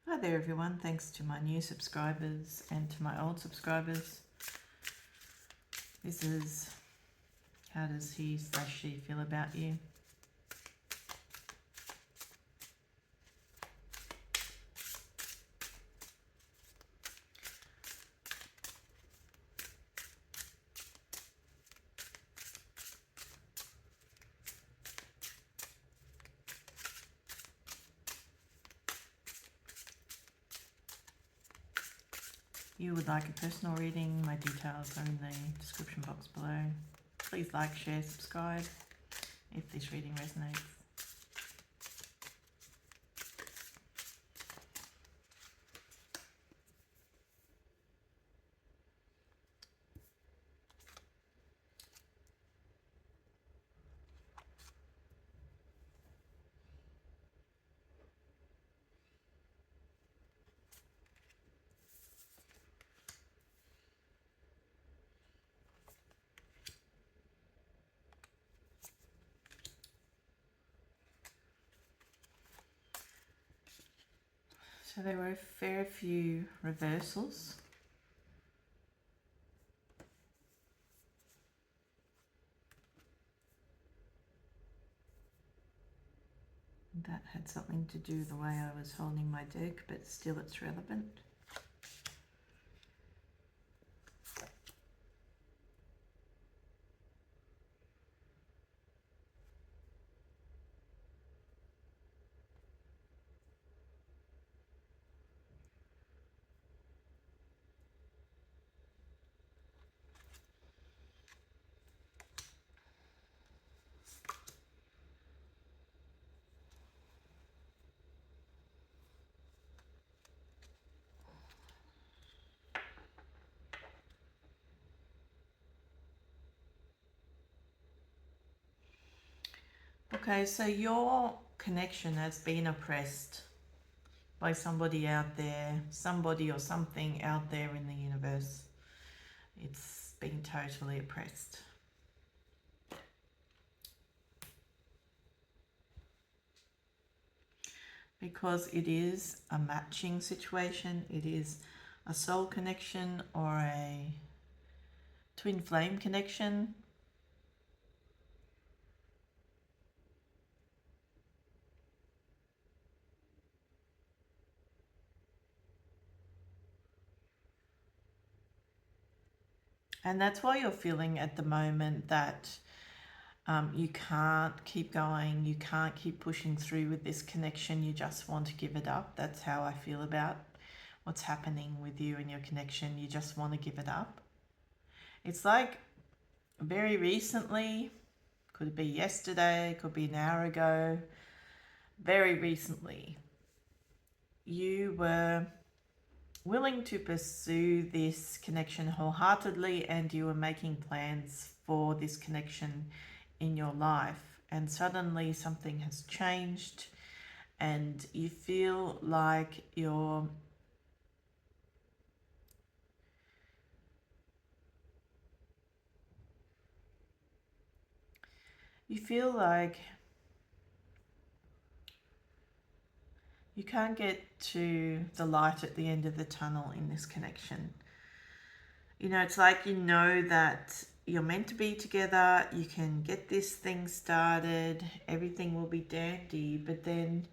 Hi there everyone, thanks to my new subscribers and to my old subscribers. This is how does he/she feel about you? You would like a personal reading, my details are in the description box below. Please like, share, subscribe if this reading resonates. So there were a fair few reversals. That had something to do with the way I was holding my deck, but still it's relevant. Okay, so your connection has been oppressed by somebody out there, somebody or something out there in the universe. It's been totally oppressed. Because it is a matching situation, it is a soul connection or a twin flame connection. And that's why you're feeling at the moment that you can't keep going, you can't keep pushing through with this connection, you just want to give it up. That's how I feel about what's happening with you and your connection. You just want to give it up. It's like very recently, could be yesterday, could be an hour ago, very recently, you were willing to pursue this connection wholeheartedly and you were making plans for this connection in your life, and suddenly something has changed and you feel like you feel like you can't get to the light at the end of the tunnel in this connection. You know, it's like you know that you're meant to be together, you can get this thing started, everything will be dandy, but then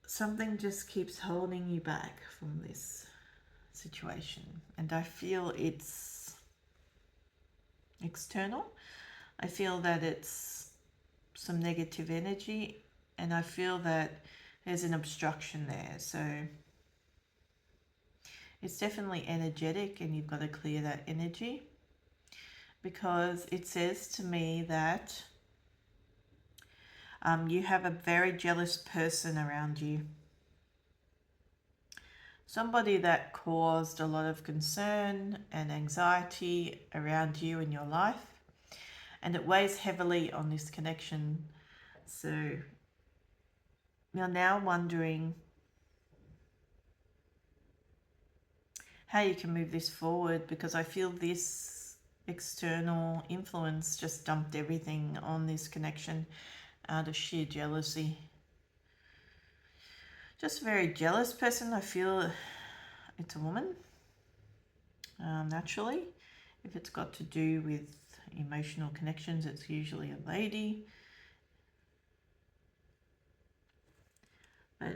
something just keeps holding you back from this situation. And I feel it's external. I feel that it's some negative energy, and I feel that there's an obstruction there. So it's definitely energetic, and you've got to clear that energy, because it says to me that you have a very jealous person around you. Somebody that caused a lot of concern and anxiety around you in your life, and it weighs heavily on this connection. So you're now wondering how you can move this forward, because I feel this external influence just dumped everything on this connection out of sheer jealousy. Just a very jealous person. I feel it's a woman, naturally. If it's got to do with emotional connections, it's usually a lady. But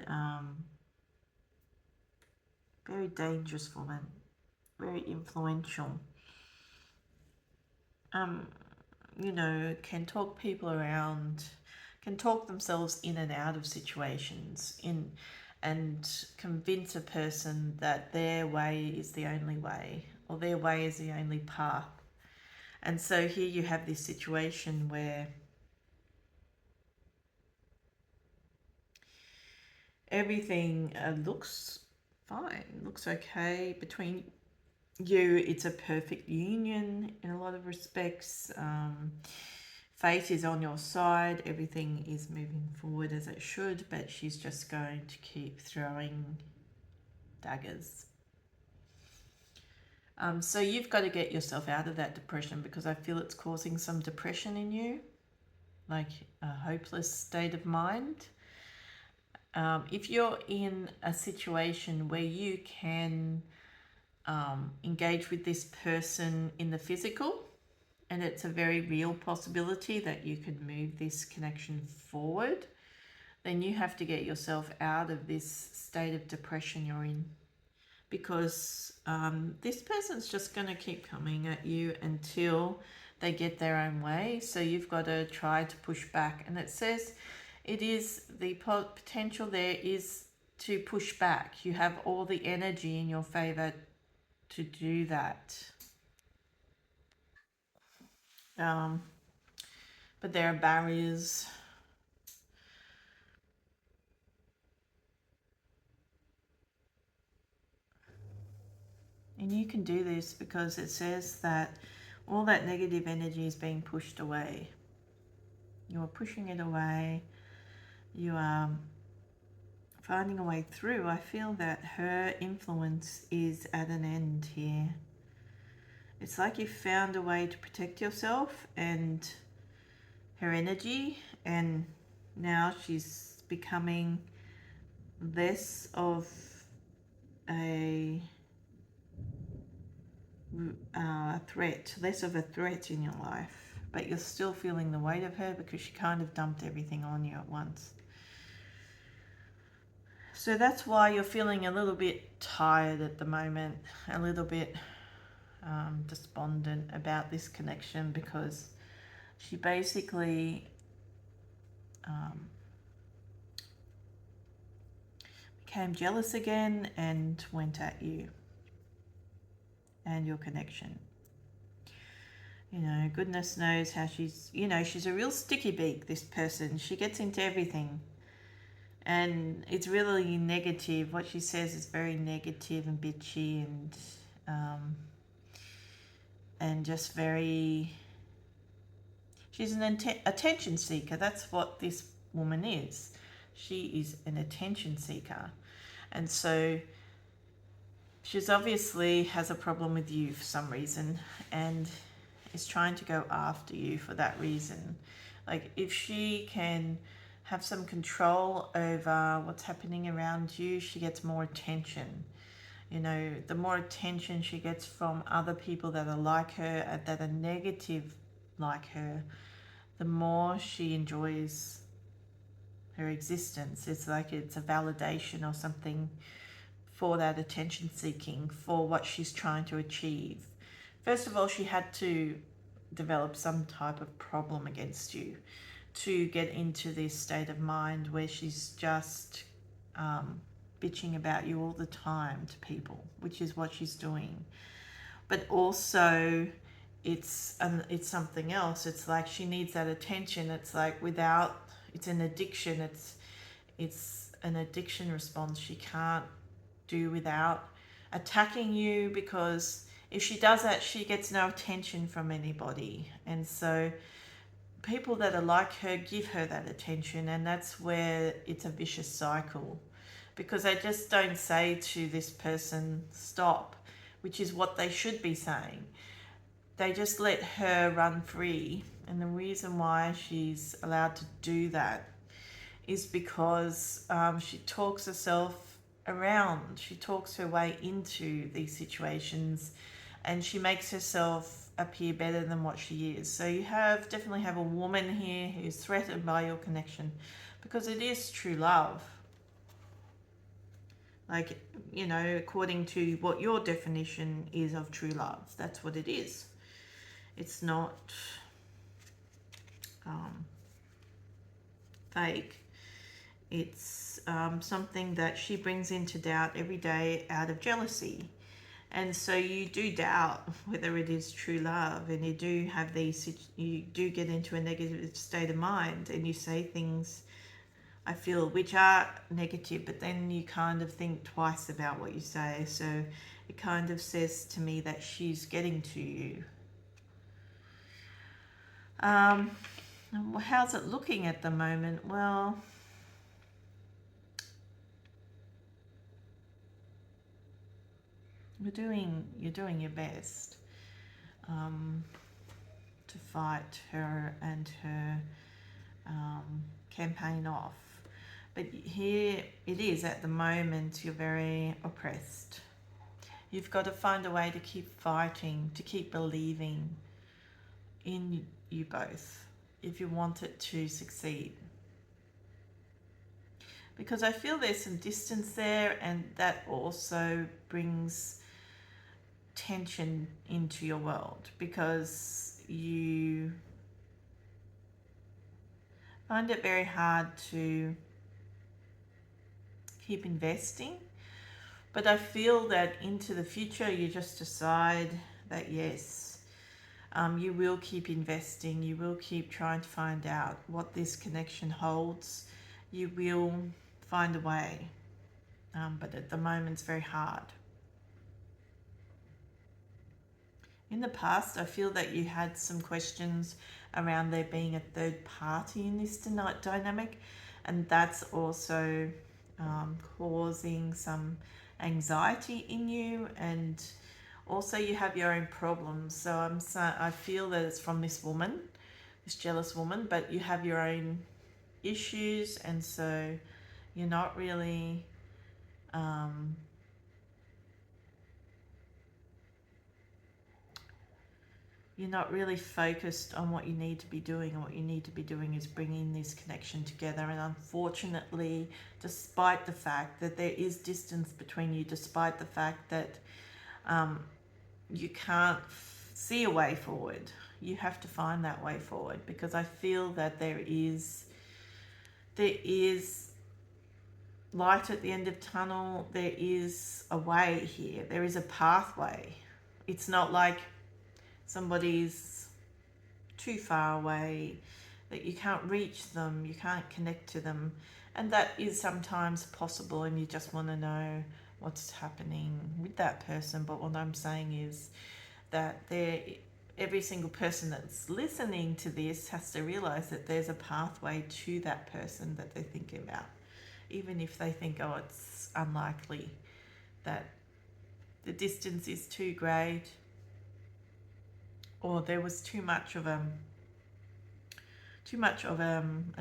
very dangerous woman, very influential. Um, can talk people around, can talk themselves in and out of situations, and convince a person that their way is the only way, or their way is the only path. And so here you have this situation where everything looks fine, looks okay between you. It's a perfect union in a lot of respects. Fate is on your side. Everything is moving forward as it should, but she's just going to keep throwing daggers. So you've got to get yourself out of that depression, because I feel it's causing some depression in you, like a hopeless state of mind. If you're in a situation where you can engage with this person in the physical, and it's a very real possibility that you could move this connection forward, then you have to get yourself out of this state of depression you're in, because this person's just going to keep coming at you until they get their own way. So you've got to try to push back. And it says it is the potential there is to push back. You have all the energy in your favor to do that. But there are barriers. And you can do this because it says that all that negative energy is being pushed away. You are pushing it away. You are finding a way through. I feel that her influence is at an end here. It's like you found a way to protect yourself and her energy, and now she's becoming less of a threat, less of a threat in your life, but you're still feeling the weight of her because she kind of dumped everything on you at once. So that's why you're feeling a little bit tired at the moment, a little bit despondent about this connection, because she basically became jealous again and went at you and your connection. Goodness knows how she's a real sticky beak, this person. She gets into everything. And it's really negative. What she says is very negative and bitchy, and just very... She's an attention seeker. That's what this woman is. She is an attention seeker. And so she's obviously has a problem with you for some reason, and is trying to go after you for that reason. Like, if she can have some control over what's happening around you, she gets more attention. The more attention she gets from other people that are like her, that are negative like her, the more she enjoys her existence. It's like it's a validation or something for that attention seeking, for what she's trying to achieve. First of all, she had to develop some type of problem against you to get into this state of mind where she's just bitching about you all the time to people, which is what she's doing. But also, it's something else. It's like she needs that attention. It's like it's an addiction. It's an addiction response. She can't do without attacking you, because if she does that, she gets no attention from anybody. And so people that are like her give her that attention, and that's where it's a vicious cycle, because they just don't say to this person, stop, which is what they should be saying. They just let her run free. And the reason why she's allowed to do that is because she talks herself around. She talks her way into these situations, and she makes herself appear better than what she is. So you definitely have a woman here who's threatened by your connection, because it is true love. Like, according to what your definition is of true love, that's what it is. It's not fake. It's something that she brings into doubt every day out of jealousy. And so you do doubt whether it is true love, and you do get into a negative state of mind, and you say things, I feel, which are negative, but then you kind of think twice about what you say. So it kind of says to me that she's getting to you. How's it looking at the moment? Well, you're doing your best to fight her and her campaign off. But here it is, at the moment, you're very oppressed. You've got to find a way to keep fighting, to keep believing in you both if you want it to succeed. Because I feel there's some distance there, and that also brings tension into your world, because you find it very hard to keep investing. But I feel that into the future, you just decide that yes, you will keep investing, you will keep trying to find out what this connection holds, you will find a way, but at the moment it's very hard. In the past, I feel that you had some questions around there being a third party in this dynamic, and that's also causing some anxiety in you, and also you have your own problems. So I feel that it's from this woman, this jealous woman, but you have your own issues, and so you're not really focused on what you need to be doing. And what you need to be doing is bringing this connection together. And unfortunately, despite the fact that there is distance between you, despite the fact that you can't see a way forward, you have to find that way forward, because I feel that there is light at the end of the tunnel. There is a way here. There is a pathway. It's not like somebody's too far away, that you can't reach them, you can't connect to them. And that is sometimes possible, and you just want to know what's happening with that person. But what I'm saying is that every single person that's listening to this has to realize that there's a pathway to that person that they're thinking about. Even if they think, oh, it's unlikely, that the distance is too great, or there was too much of a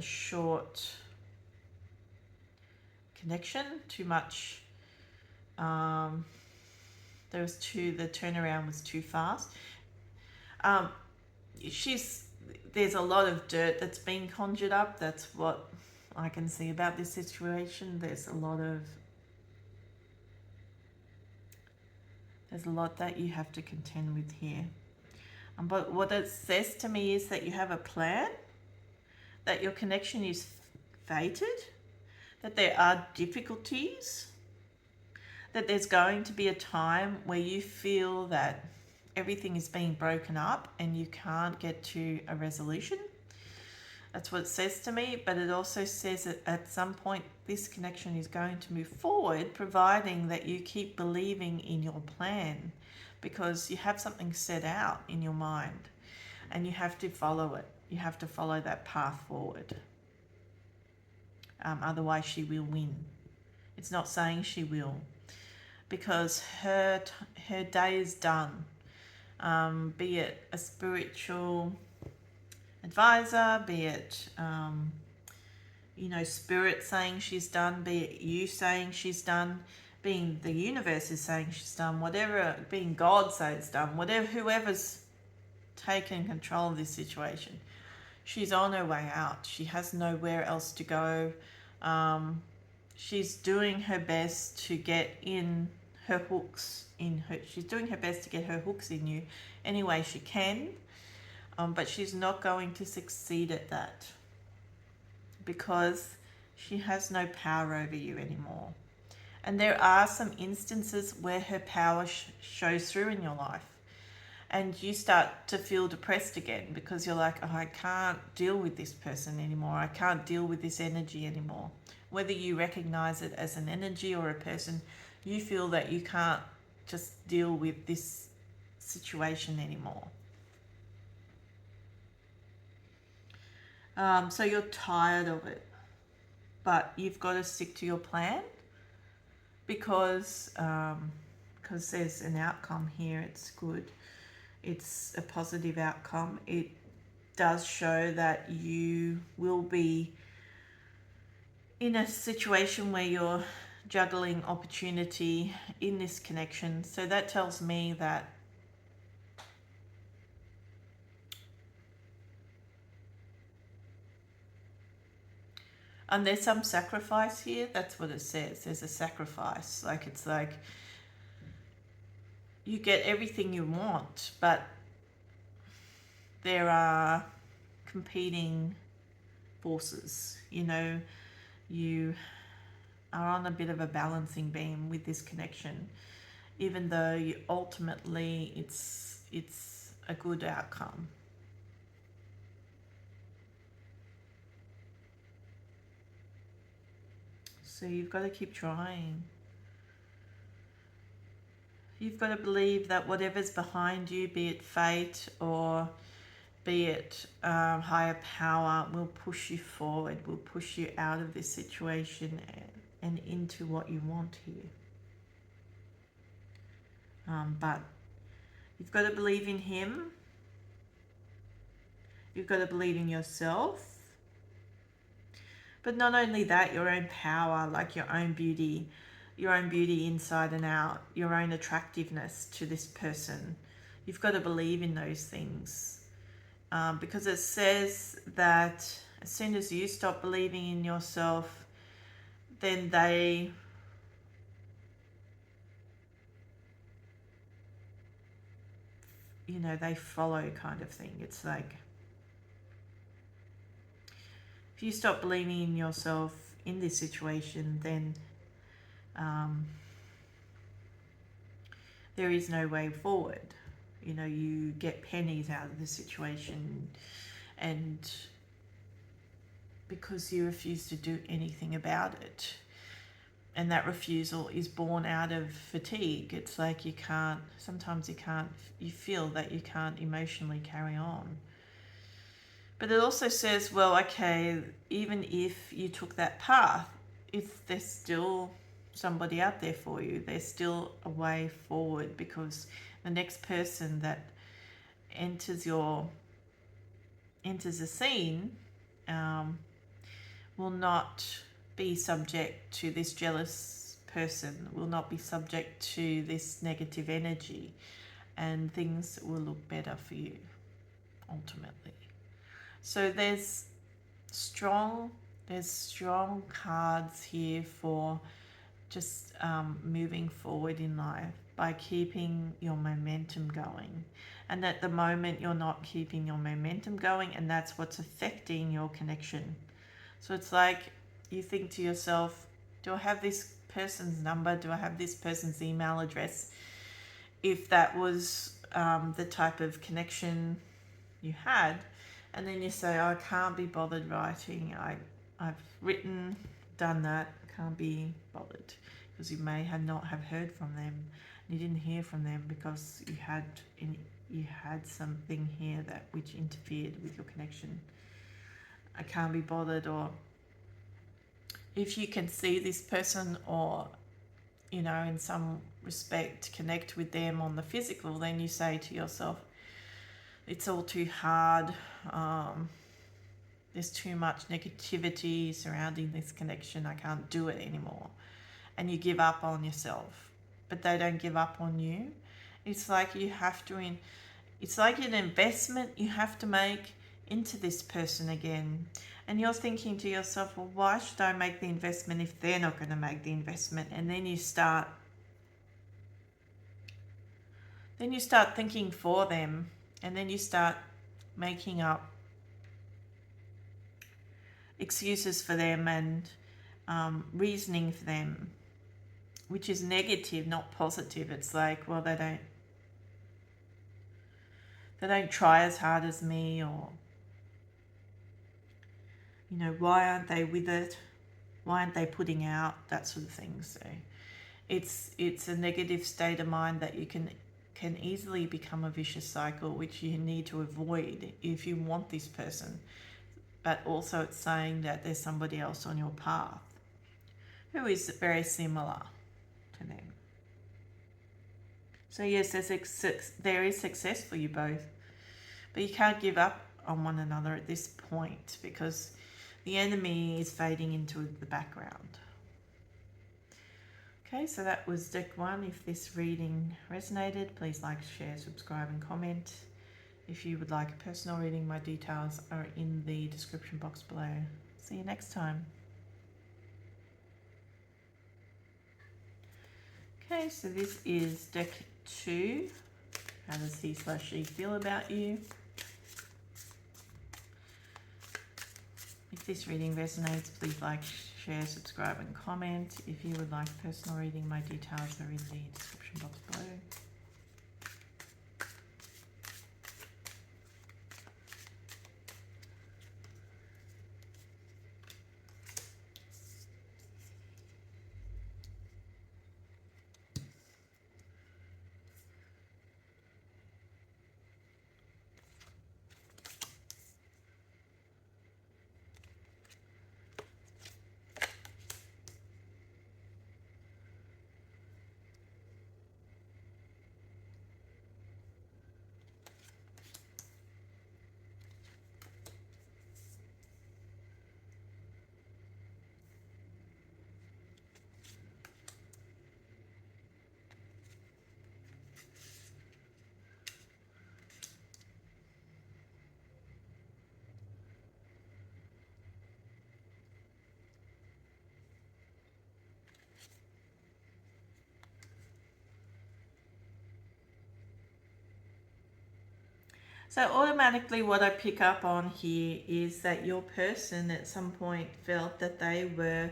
short connection, too much. The turnaround was too fast. There's a lot of dirt that's been conjured up. That's what I can see about this situation. There's a lot that you have to contend with here. But what it says to me is that you have a plan, that your connection is fated, that there are difficulties, that there's going to be a time where you feel that everything is being broken up and you can't get to a resolution. That's what it says to me, but it also says that at some point this connection is going to move forward, providing that you keep believing in your plan, because you have something set out in your mind and you have to follow it. You have to follow that path forward. Otherwise she will win. It's not saying she will, because her day is done. Be it a spiritual advisor, be it spirit saying she's done, be it you saying she's done, being the universe is saying she's done, whatever, being God say it's done, whatever, whoever's taken control of this situation, she's on her way out. She has nowhere else to go. She's doing her best to get in her hooks in her. She's doing her best to get her hooks in you any way she can, but she's not going to succeed at that because she has no power over you anymore. And there are some instances where her power shows through in your life. And you start to feel depressed again because you're like, oh, I can't deal with this person anymore. I can't deal with this energy anymore. Whether you recognize it as an energy or a person, you feel that you can't just deal with this situation anymore. So you're tired of it, but you've got to stick to your plan because there's an outcome here. It's good. It's a positive outcome. It does show that you will be in a situation where you're juggling opportunity in this connection. So that tells me that and there's some sacrifice here. That's what it says. There's a sacrifice. It's like you get everything you want, but there are competing forces. You are on a bit of a balancing beam with this connection, even though you ultimately it's a good outcome. So you've got to keep trying. You've got to believe that whatever's behind you, be it fate or be it higher power, will push you forward, will push you out of this situation and into what you want here. But you've got to believe in him. You've got to believe in yourself. But not only that, your own power, like your own beauty inside and out, your own attractiveness to this person. You've got to believe in those things. Because it says that as soon as you stop believing in yourself, then they follow, kind of thing. It's like if you stop believing in yourself in this situation, then there is no way forward. You get pennies out of the situation, and because you refuse to do anything about it, and that refusal is born out of fatigue. It's like you feel that you can't emotionally carry on. But it also says, well, okay, even if you took that path, if there's still somebody out there for you, there's still a way forward, because the next person that enters the scene will not be subject to this jealous person, will not be subject to this negative energy, and things will look better for you ultimately. So there's strong cards here for just moving forward in life by keeping your momentum going. And at the moment you're not keeping your momentum going, and that's what's affecting your connection. So it's like you think to yourself, do I have this person's number? Do I have this person's email address? If that was the type of connection you had, and then you say, oh, I can't be bothered writing. I've written, done that, can't be bothered, because you may not have heard from them. You didn't hear from them because you had something here which interfered with your connection. I can't be bothered. Or if you can see this person, or in some respect connect with them on the physical, then you say to yourself, it's all too hard. There's too much negativity surrounding this connection. I can't do it anymore. And you give up on yourself. But they don't give up on you. It's like you have to it's like an investment you have to make into this person again. And you're thinking to yourself, well, why should I make the investment if they're not going to make the investment? And then you start thinking for them, and then you start making up excuses for them and reasoning for them, which is negative, not positive. It's like, well, they don't try as hard as me, or why aren't they with it? Why aren't they putting out? That sort of thing. So it's a negative state of mind that you can easily become a vicious cycle, which you need to avoid if you want this person. But also it's saying that there's somebody else on your path who is very similar to them. So yes, there is success for you both, but you can't give up on one another at this point because the enemy is fading into the background. Okay, so that was deck 1. If this reading resonated, please like, share, subscribe and comment. If you would like a personal reading, my details are in the description box below. See you next time. Okay, so this is deck 2. How does he/she feel about you? If this reading resonates, please like, share, subscribe and comment. If you would like a personal reading, my details are in the description box below. So automatically what I pick up on here is that your person at some point felt that they were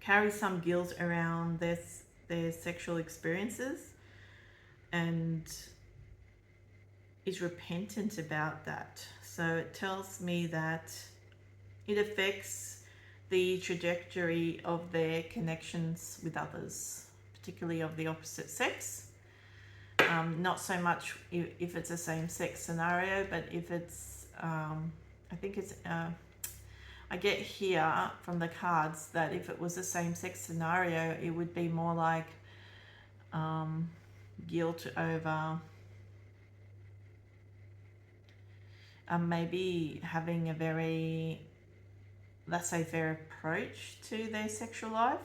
carry some guilt around their sexual experiences and is repentant about that. So it tells me that it affects the trajectory of their connections with others, particularly of the opposite sex. Not so much if it's a same-sex scenario, but if it's, I think it's, I get here from the cards that if it was a same-sex scenario, it would be more like guilt over maybe having a very laissez-faire approach to their sexual life,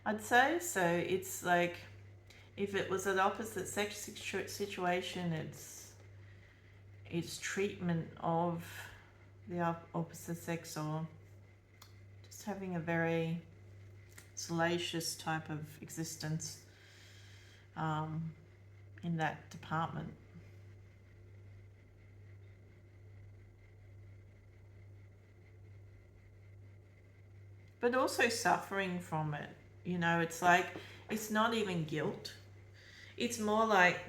I'd say. So it's like, if it was an opposite sex situation, it's treatment of the opposite sex, or just having a very salacious type of existence in that department. But also suffering from it. It's like, it's not even guilt. It's more like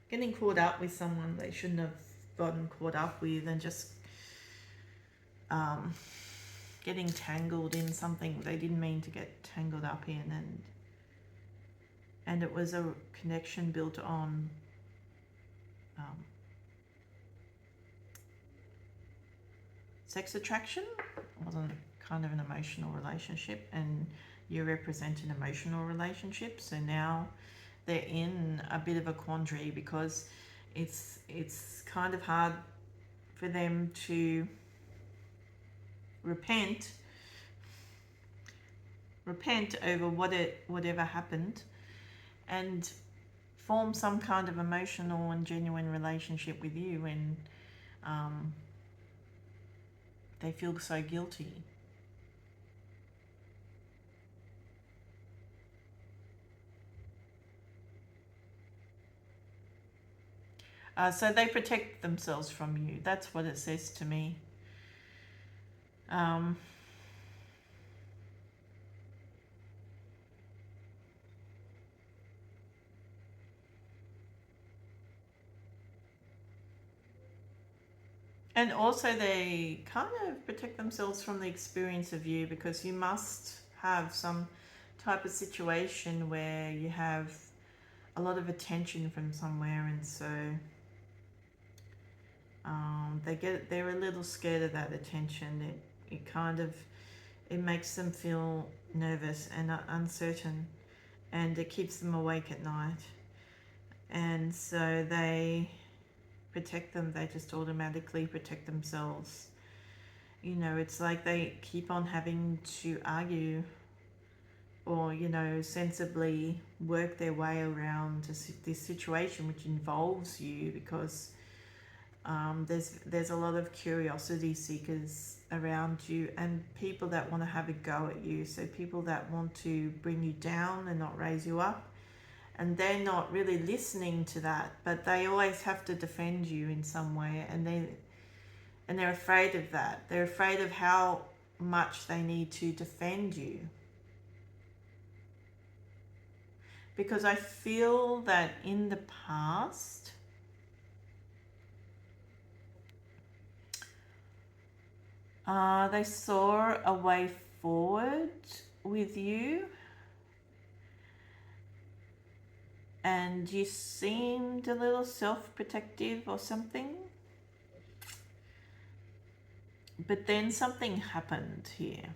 getting caught up with someone they shouldn't have gotten caught up with, and just getting tangled in something they didn't mean to get tangled up in, and it was a connection built on sex attraction. It wasn't kind of an emotional relationship, and you represent an emotional relationship. So now they're in a bit of a quandary, because it's kind of hard for them to repent over whatever happened, and form some kind of emotional and genuine relationship with you when they feel so guilty. So they protect themselves from you. That's what it says to me. Um, and also they kind of protect themselves from the experience of you, because you must have some type of situation where you have a lot of attention from somewhere, and so they're a little scared of that attention. It makes them feel nervous and uncertain, and it keeps them awake at night, and so they just automatically protect themselves. It's like they keep on having to argue, or sensibly work their way around this situation, which involves you, because there's a lot of curiosity seekers around you, and people that want to have a go at you. So people that want to bring you down and not raise you up, and they're not really listening to that, but they always have to defend you in some way, and they're afraid of that. They're afraid of how much they need to defend you. Because I feel that in the past, they saw a way forward with you, and you seemed a little self-protective or something. But then something happened here.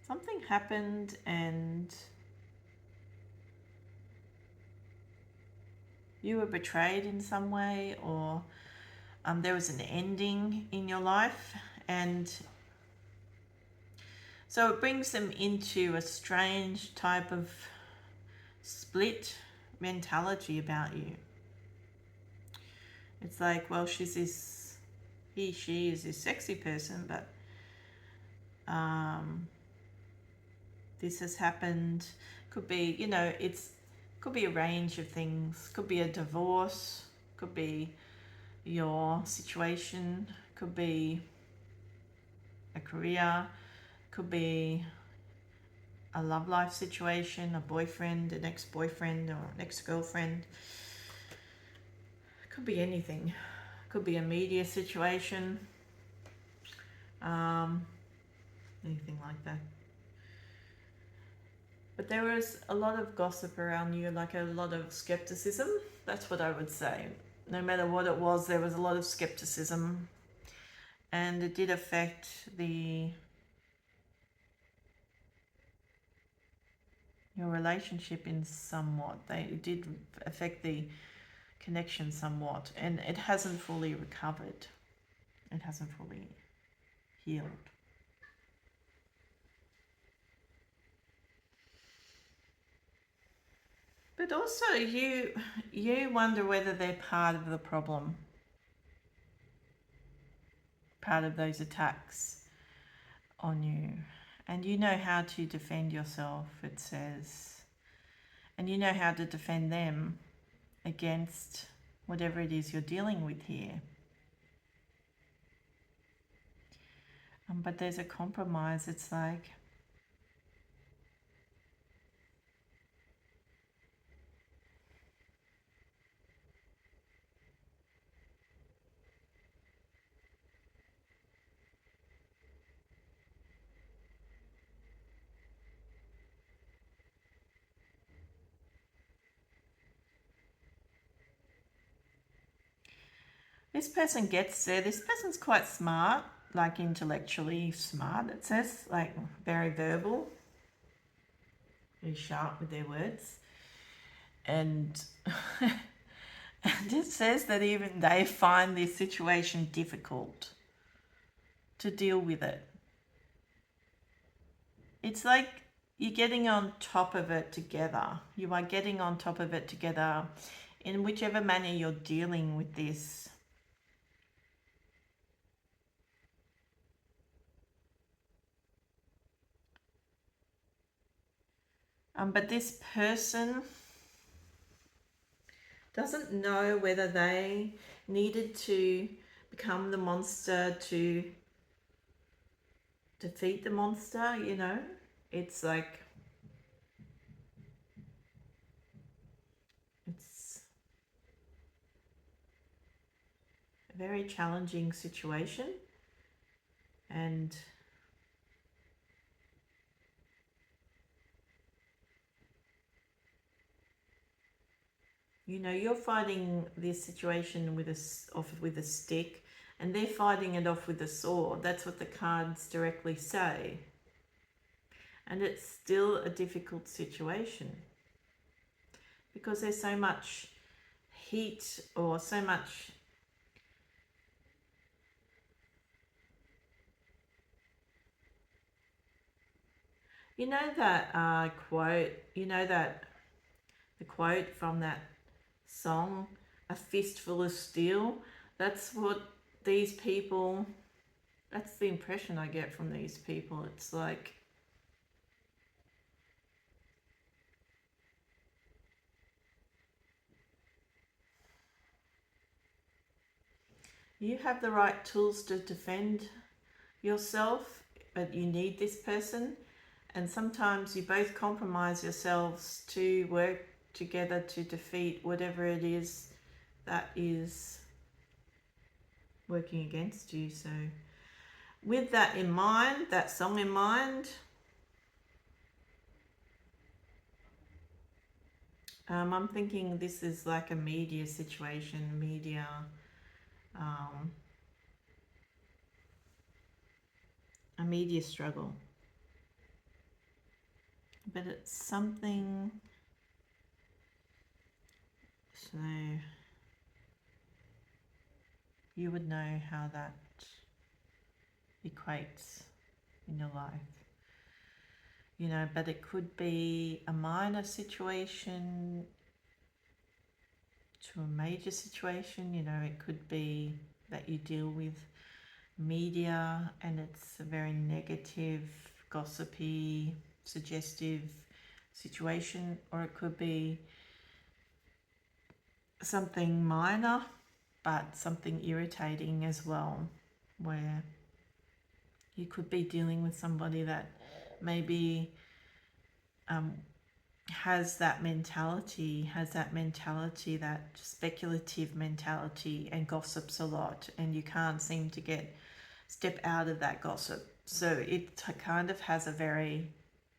Something happened, and you were betrayed in some way, or there was an ending in your life, and so it brings them into a strange type of split mentality about you. It's like, well, she is this sexy person, but this has happened. Could be, could be a range of things. Could be a divorce, could be your situation, could be a career, could be a love life situation, a boyfriend, an ex-boyfriend, or an ex-girlfriend. Could be anything. Could be a media situation, anything like that. But there was a lot of gossip around you, like a lot of skepticism. That's what I would say. No matter what it was, there was a lot of skepticism, and it did affect your relationship in somewhat. It did affect the connection somewhat, and it hasn't fully recovered. It hasn't fully healed. But also you wonder whether they're part of the problem, part of those attacks on you. And you know how to defend yourself, it says. And you know how to defend them against whatever it is you're dealing with here. But there's a compromise. It's like, this person gets there. This person's quite smart. like intellectually smart, it says, like very verbal, very sharp with their words. And and it says that even they find this situation difficult to deal with it. It's like you're getting on top of it together. You are getting on top of it together in whichever manner you're dealing with this. But this person doesn't know whether they needed to become the monster to defeat the monster, you know? It's like, it's a very challenging situation. And you know, you're fighting this situation with a stick, and they're fighting it off with a sword. That's what the cards directly say. And it's still a difficult situation because there's so much heat or so much that quote, the quote from that song, "A fistful of steel." That's what these people, that's the impression I get from these people. It's like, you have the right tools to defend yourself, but you need this person. And sometimes you both compromise yourselves to work together to defeat whatever it is that is working against you. So with that in mind, that song in mind, I'm thinking this is like a media situation, a media struggle. But it's something, so you would know how that equates in your life. But it could be a minor situation to a major situation. It could be that you deal with media and it's a very negative, gossipy, suggestive situation, or it could be something minor but something irritating as well, where you could be dealing with somebody that maybe has that mentality, that speculative mentality, and gossips a lot, and you can't seem to step out of that gossip. So it kind of has a very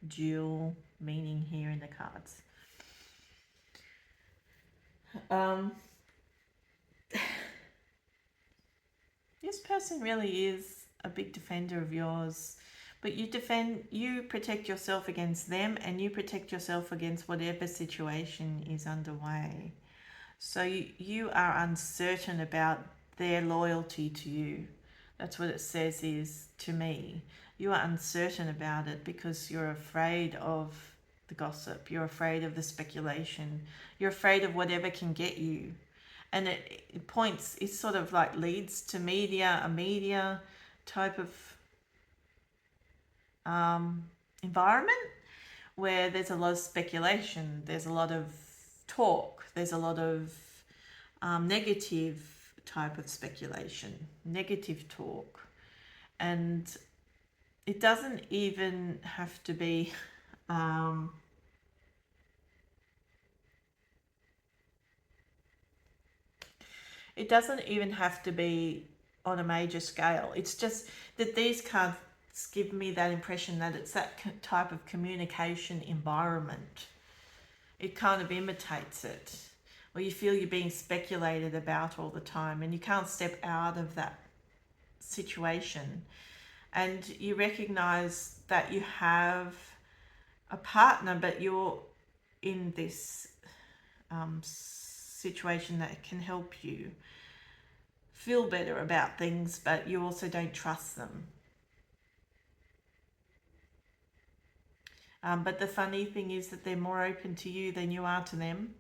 dual meaning here in the cards. This person really is a big defender of yours, but you protect yourself against them, and you protect yourself against whatever situation is underway. So you are uncertain about their loyalty to you. That's what it says is to me. You are uncertain about it because you're afraid of the gossip. You're afraid of the speculation. You're afraid of whatever can get you. And it sort of like leads to a media type of environment where there's a lot of speculation, there's a lot of talk, there's a lot of negative type of speculation, negative talk. And it doesn't even have to be on a major scale. It's just that these cards give me that impression that it's that type of communication environment. It kind of imitates it, or you feel you're being speculated about all the time, and you can't step out of that situation, and you recognize that you have a partner, but you're in this situation that can help you feel better about things, but you also don't trust them. But the funny thing is that they're more open to you than you are to them.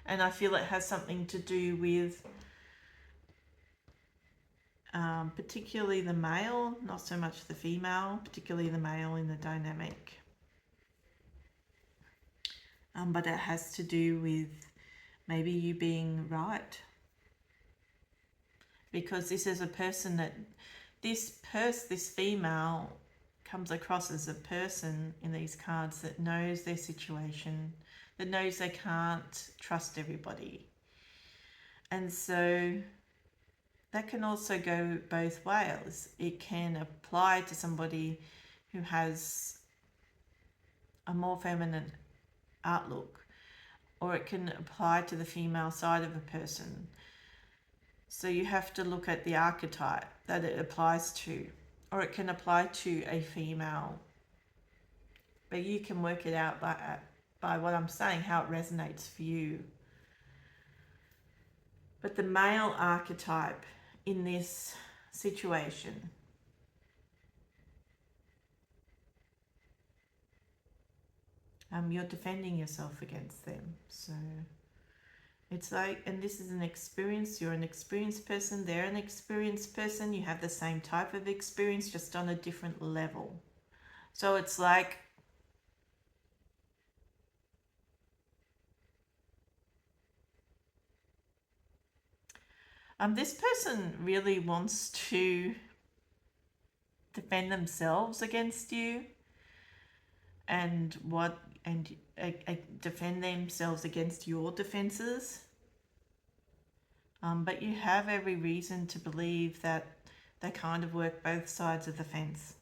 And I feel it has something to do with particularly the male, not so much the female, particularly the male in the dynamic. But it has to do with maybe you being right. Because this is a person that, this female comes across as a person in these cards that knows their situation, that knows they can't trust everybody. And so that can also go both ways. It can apply to somebody who has a more feminine outlook, or it can apply to the female side of a person. So you have to look at the archetype that it applies to, or it can apply to a female. But you can work it out by what I'm saying, how it resonates for you. But the male archetype in this situation, you're defending yourself against them. So it's like, and this is an experience, you're an experienced person, they're an experienced person, you have the same type of experience, just on a different level. So it's like, this person really wants to defend themselves against you, and defend themselves against your defenses. But you have every reason to believe that they kind of work both sides of the fence.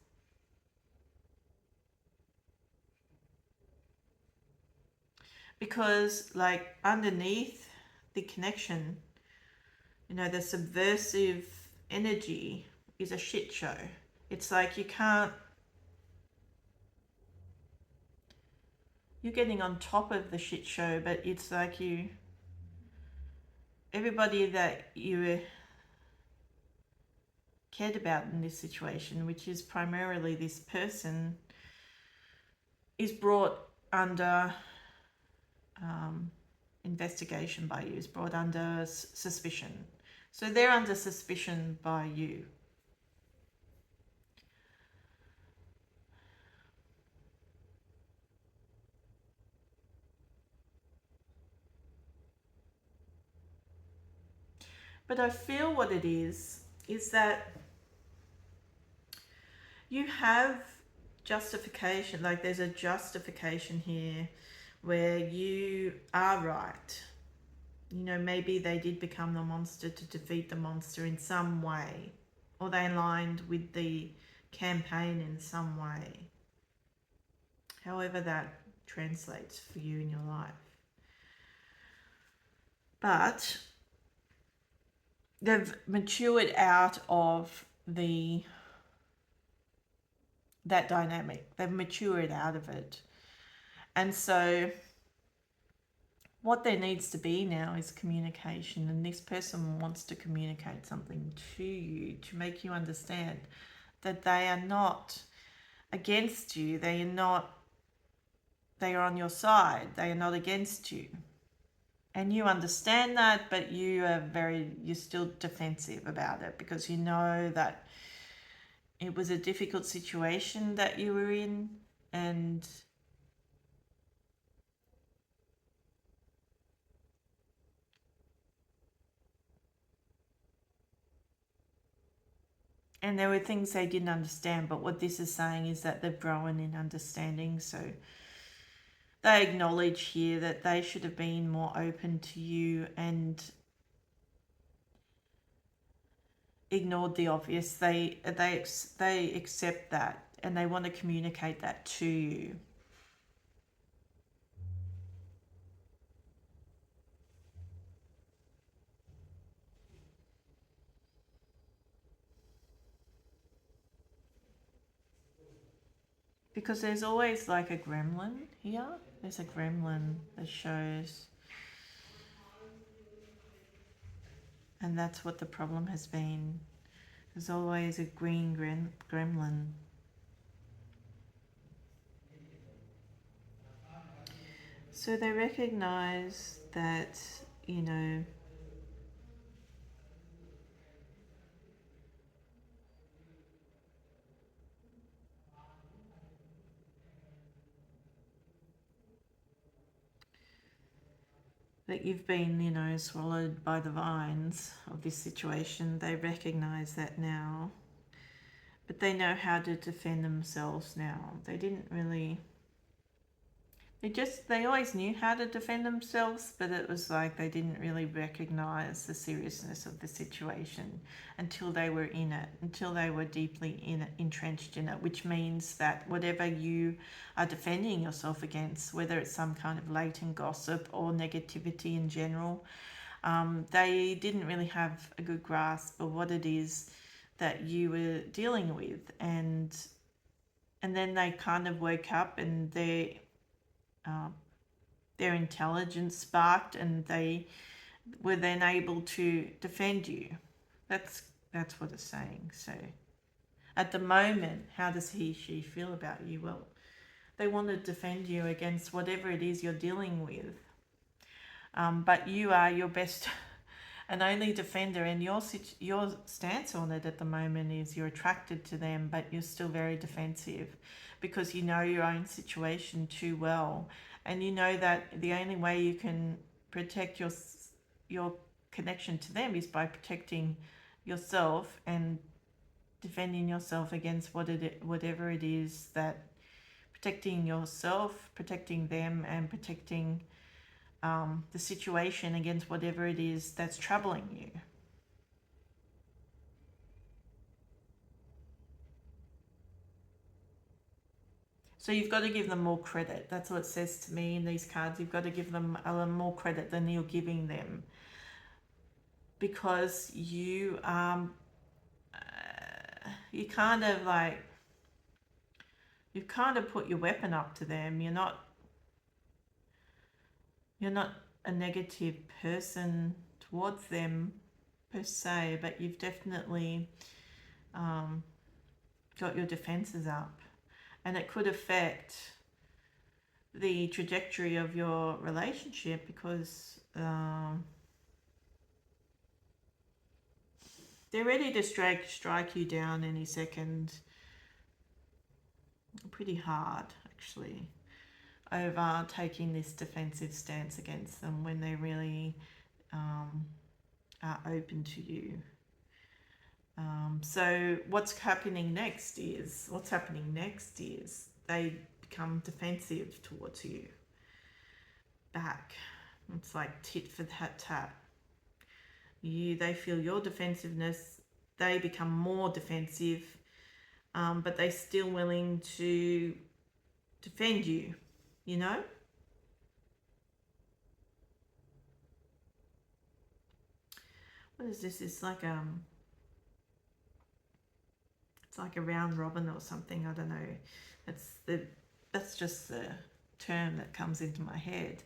Because, like, underneath the connection, you know, the subversive energy is a shit show. It's like you're getting on top of the shit show, but it's like everybody that you cared about in this situation, which is primarily this person, is brought under investigation by you, is brought under suspicion. So they're under suspicion by you. But I feel what it is that you have justification, like there's a justification here where you are right. You know, maybe they did become the monster to defeat the monster in some way, or they aligned with the campaign in some way. However that translates for you in your life. But they've matured out of that dynamic. They've matured out of it. And so what there needs to be now is communication, and this person wants to communicate something to you to make you understand that they are not against you. They are on your side. They are not against you. And you understand that, but you're still defensive about it, because you know that it was a difficult situation that you were in, and there were things they didn't understand. But what this is saying is that they've grown in understanding. So they acknowledge here that they should have been more open to you and ignored the obvious. They accept that, and they want to communicate that to you. Because there's always like a gremlin here. There's a gremlin that shows, and that's what the problem has been. There's always a green gremlin. So they recognize that, you know, that you've been, you know, swallowed by the vines of this situation. They recognize that now. But they know how to defend themselves now. They didn't really, they always knew how to defend themselves, but it was like they didn't really recognize the seriousness of the situation until they were in it, until they were deeply in it, entrenched in it, which means that whatever you are defending yourself against, whether it's some kind of latent gossip or negativity in general, they didn't really have a good grasp of what it is that you were dealing with, and then they kind of woke up and their intelligence sparked, and they were then able to defend you. That's what it's saying. So at the moment, how does she feel about you? Well, they want to defend you against whatever it is you're dealing with, but you are your best and only defender, and your stance on it at the moment is you're attracted to them, but you're still very defensive because you know your own situation too well, and you know that the only way you can protect your connection to them is by protecting yourself and defending yourself against whatever it is that, protecting yourself, protecting them, and protecting the situation against whatever it is that's troubling you. So you've got to give them more credit. That's what it says to me in these cards. You've got to give them more credit than you're giving them, because you you kind of like, you've kind of put your weapon up to them. You're not a negative person towards them per se, but you've definitely got your defenses up, and it could affect the trajectory of your relationship, because they're ready to strike you down any second, pretty hard actually, over taking this defensive stance against them when they really are open to you. So what's happening next is they become defensive towards you back. It's like tit for tat. They feel your defensiveness, they become more defensive, but they're still willing to defend you, you know? What is this? It's like a round robin or something. I don't know. That's just the term that comes into my head.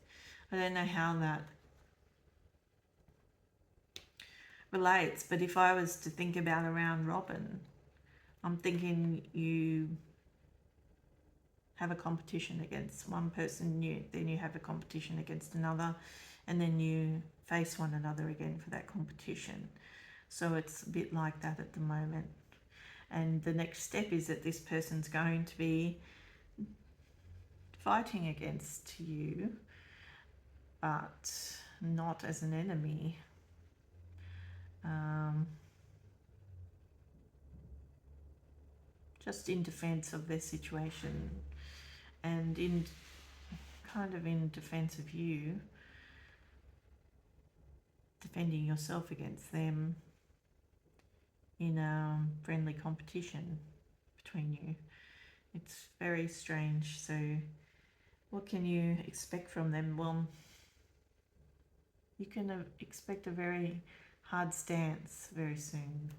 I don't know how that relates, but if I was to think about a round robin, I'm thinking you have a competition against one person, then you have a competition against another, and then you face one another again for that competition. So it's a bit like that at the moment. And the next step is that this person's going to be fighting against you, but not as an enemy. Just in defense of their situation, and in defense of you, defending yourself against them in a friendly competition between you. It's very strange. So what can you expect from them? Well, you can expect a very hard stance very soon.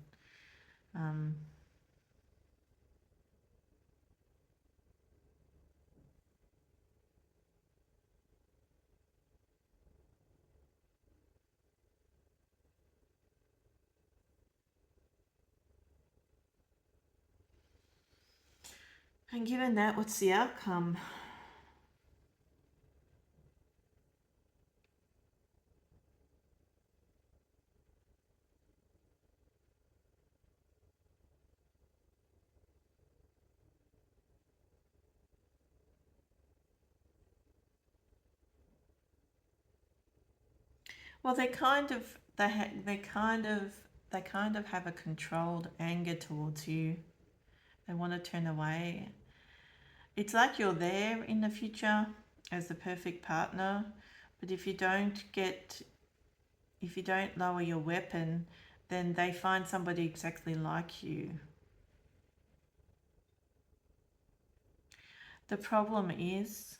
And given that, what's the outcome? Well, they kind of have a controlled anger towards you. They want to turn away. It's like you're there in the future as the perfect partner, but if you don't lower your weapon, then they find somebody exactly like you. The problem is,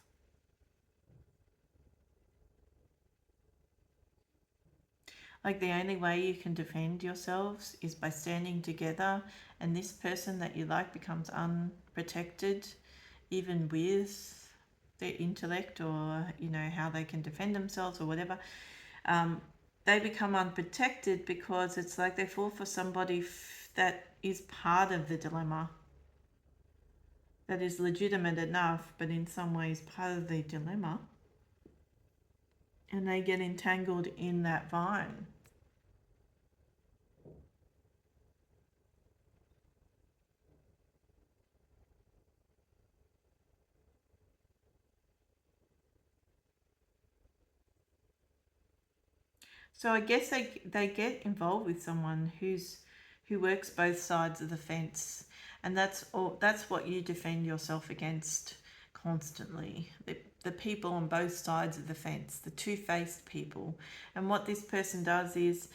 like, the only way you can defend yourselves is by standing together, and this person that you like becomes unprotected, even with their intellect or, how they can defend themselves or whatever. They become unprotected because it's like they fall for somebody that is part of the dilemma, that is legitimate enough, but in some ways part of the dilemma, and they get entangled in that vine. So I guess they get involved with someone who works both sides of the fence, and that's what you defend yourself against constantly. The people on both sides of the fence, the two-faced people. And what this person does is,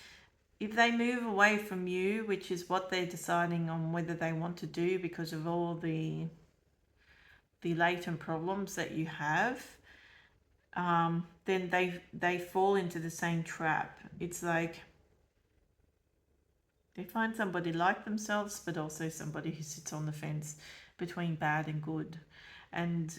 if they move away from you, which is what they're deciding on whether they want to do because of all the latent problems that you have, then they fall into the same trap. It's like they find somebody like themselves, but also somebody who sits on the fence between bad and good. And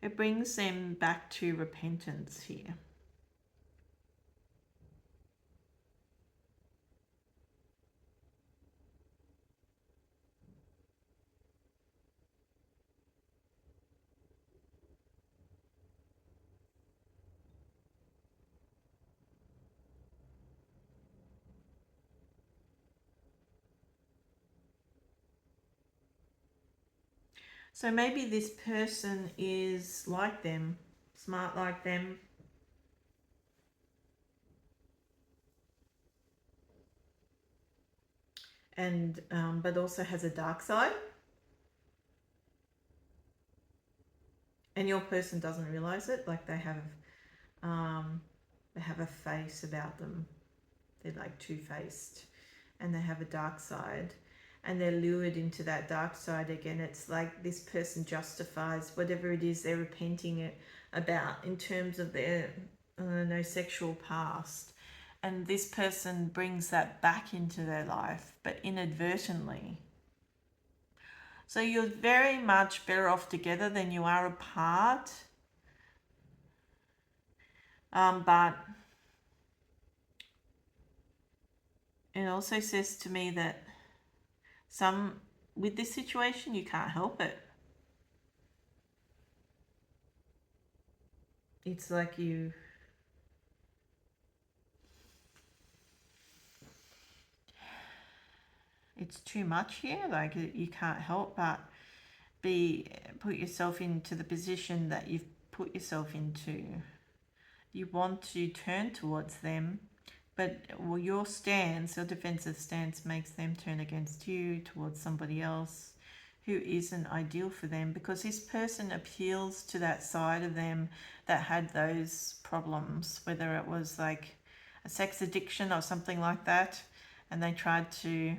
it brings them back to repentance here. So maybe this person is like them, smart like them, and but also has a dark side, and your person doesn't realize it. Like um, they have a face about them. They're like two-faced, and they have a dark side, and they're lured into that dark side again. It's like this person justifies whatever it is they're repenting it about in terms of their, I don't know, sexual past, and this person brings that back into their life, but inadvertently. So you're very much better off together than you are apart. But it also says to me that with this situation, you can't help it. It's like it's too much here. Like, you can't help but put yourself into the position that you've put yourself into. You want to turn towards them, but your defensive stance makes them turn against you towards somebody else who isn't ideal for them, because this person appeals to that side of them that had those problems, whether it was like a sex addiction or something like that, and they tried to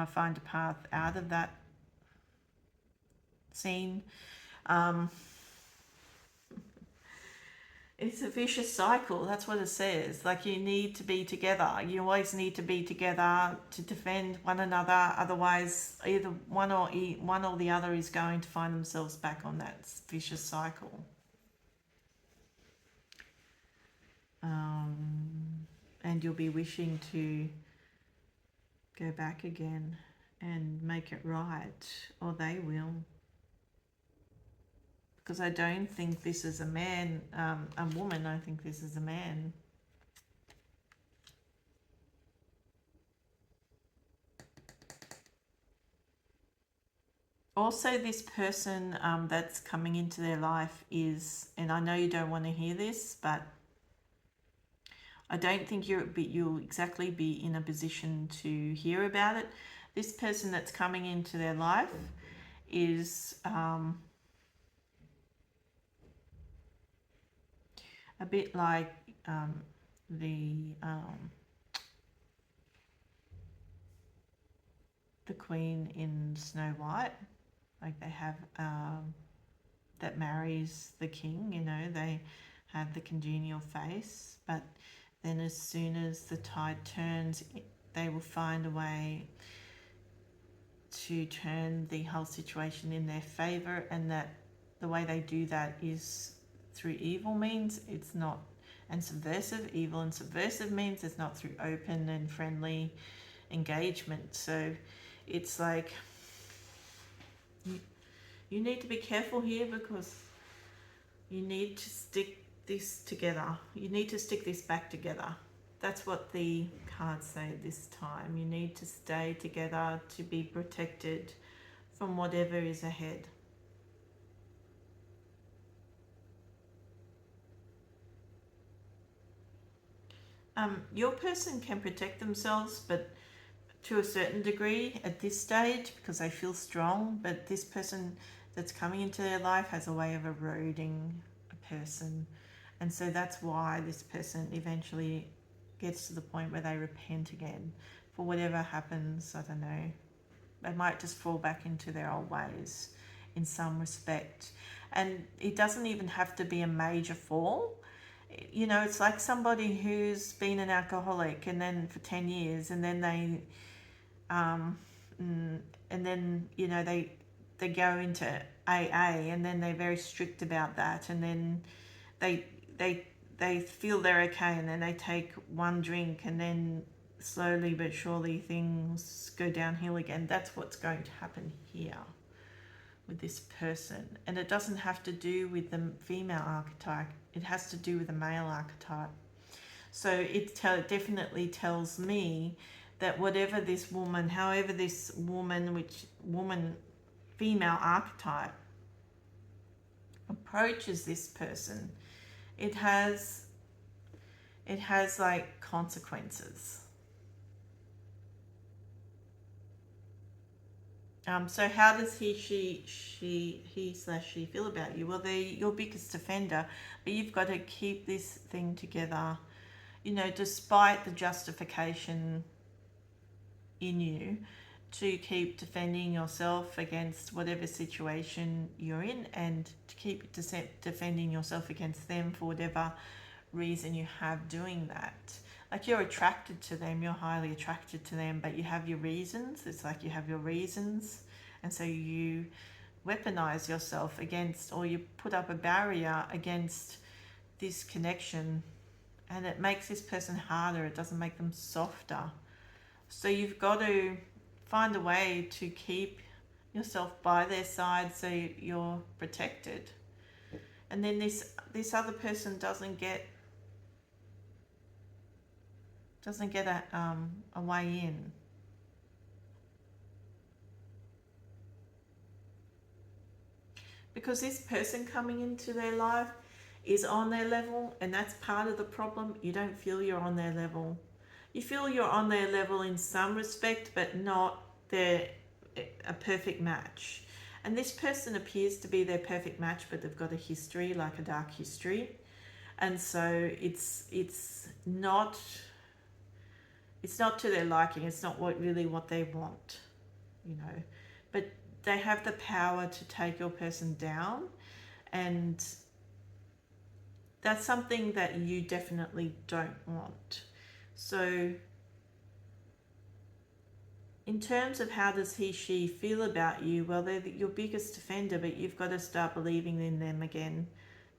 find a path out of that scene. Um, It's a vicious cycle. That's what it says. Like you need to be together. You always need to be together to defend one another. Otherwise, either one or the other is going to find themselves back on that vicious cycle. And you'll be wishing to go back again and make it right, or they will. Because I don't think this is a man, a woman. I think this is a man. Also, this person that's coming into their life is, and I know you don't want to hear this, but I don't think you'll exactly be in a position to hear about it. This person that's coming into their life is a bit like the queen in Snow White. Like they have that marries the king, you know, they have the congenial face, but then as soon as the tide turns, they will find a way to turn the whole situation in their favor, and that the way they do that is through evil means. It's not, and subversive, evil and subversive means it's not through open and friendly engagement. So it's like you need to be careful here, because you need to stick this together. You need to stick this back together. That's what the cards say this time. You need to stay together to be protected from whatever is ahead. Your person can protect themselves, but to a certain degree at this stage, because they feel strong, but this person that's coming into their life has a way of eroding a person. And so that's why this person eventually gets to the point where they repent again for whatever happens. I don't know. They might just fall back into their old ways in some respect. And it doesn't even have to be a major fall. You know, it's like somebody who's been an alcoholic and then for 10 years, and then they and then, you know, they go into AA, and then they're very strict about that, and then they feel they're okay, and then they take one drink, and then slowly but surely things go downhill again. That's what's going to happen here with this person. And it doesn't have to do with the female archetype, it has to do with the male archetype. So it definitely tells me that whatever this woman, however this woman, female archetype approaches this person, it has like consequences. So how does he slash she feel about you? Well, they're your biggest offender, but you've got to keep this thing together, you know, despite the justification in you to keep defending yourself against whatever situation you're in, and to keep defending yourself against them for whatever reason you have doing that. Like you're attracted to them, you're highly attracted to them, but you have your reasons. It's like you have your reasons, and so you weaponize yourself against, or you put up a barrier against this connection, and it makes this person harder. It doesn't make them softer. So you've got to find a way to keep yourself by their side so you're protected. And then this other person doesn't get a way in. Because this person coming into their life is on their level, and that's part of the problem. You don't feel you're on their level. You feel you're on their level in some respect, but not a perfect match. And this person appears to be their perfect match, but they've got a history, like a dark history. And so it's not to their liking. It's not what they want, you know. But they have the power to take your person down, and that's something that you definitely don't want. So in terms of how does he, she feel about you, well, they're your biggest offender, but you've got to start believing in them again.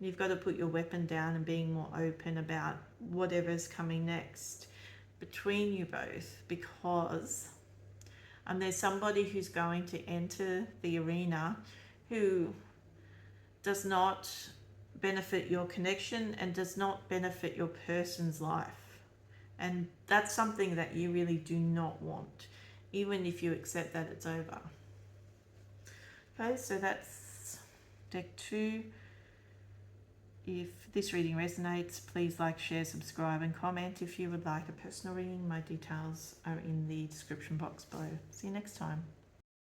You've got to put your weapon down and being more open about whatever's coming next between you both, because there's somebody who's going to enter the arena who does not benefit your connection and does not benefit your person's life. And that's something that you really do not want, even if you accept that it's over. Okay, so that's deck 2. If this reading resonates, please like, share, subscribe, and comment. If you would like a personal reading, my details are in the description box below. See you next time.